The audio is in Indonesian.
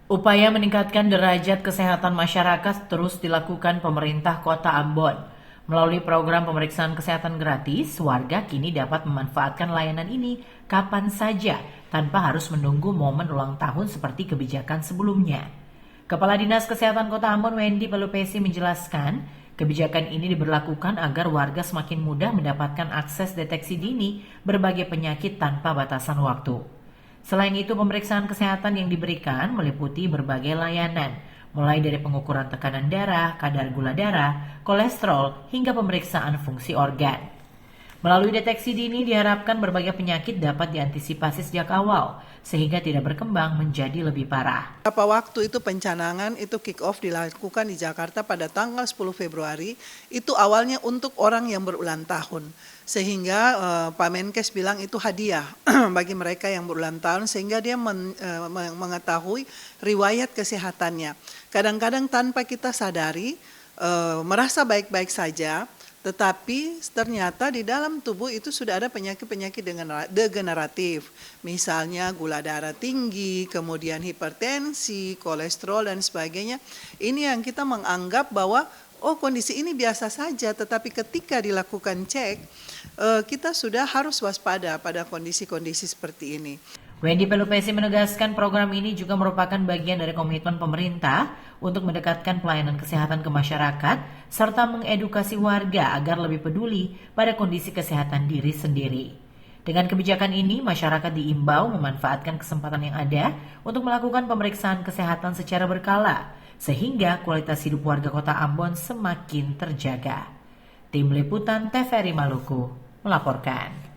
Upaya meningkatkan derajat kesehatan masyarakat terus dilakukan pemerintah Kota Ambon. Melalui program pemeriksaan kesehatan gratis, warga kini dapat memanfaatkan layanan ini kapan saja tanpa harus menunggu momen ulang tahun seperti kebijakan sebelumnya. Kepala Dinas Kesehatan Kota Ambon Wendy Pelupesi menjelaskan, kebijakan ini diberlakukan agar warga semakin mudah mendapatkan akses deteksi dini berbagai penyakit tanpa batasan waktu. Selain itu, pemeriksaan kesehatan yang diberikan meliputi berbagai layanan, mulai dari pengukuran tekanan darah, kadar gula darah, kolesterol, hingga pemeriksaan fungsi organ. Melalui deteksi dini diharapkan berbagai penyakit dapat diantisipasi sejak awal, sehingga tidak berkembang menjadi lebih parah. Beberapa waktu itu pencanangan itu kick off dilakukan di Jakarta pada tanggal 10 Februari, itu awalnya untuk orang yang berulang tahun. Sehingga Pak Menkes bilang itu hadiah bagi mereka yang berulang tahun, sehingga dia mengetahui riwayat kesehatannya. Kadang-kadang tanpa kita sadari, merasa baik-baik saja, tetapi ternyata di dalam tubuh itu sudah ada penyakit-penyakit degeneratif. Misalnya gula darah tinggi, kemudian hipertensi, kolesterol dan sebagainya. Ini yang kita menganggap bahwa kondisi ini biasa saja, tetapi ketika dilakukan cek, kita sudah harus waspada pada kondisi-kondisi seperti ini. Wendy Pelupesi menegaskan program ini juga merupakan bagian dari komitmen pemerintah untuk mendekatkan pelayanan kesehatan ke masyarakat serta mengedukasi warga agar lebih peduli pada kondisi kesehatan diri sendiri. Dengan kebijakan ini, masyarakat diimbau memanfaatkan kesempatan yang ada untuk melakukan pemeriksaan kesehatan secara berkala, sehingga kualitas hidup warga Kota Ambon semakin terjaga. Tim Liputan TVRI Maluku melaporkan.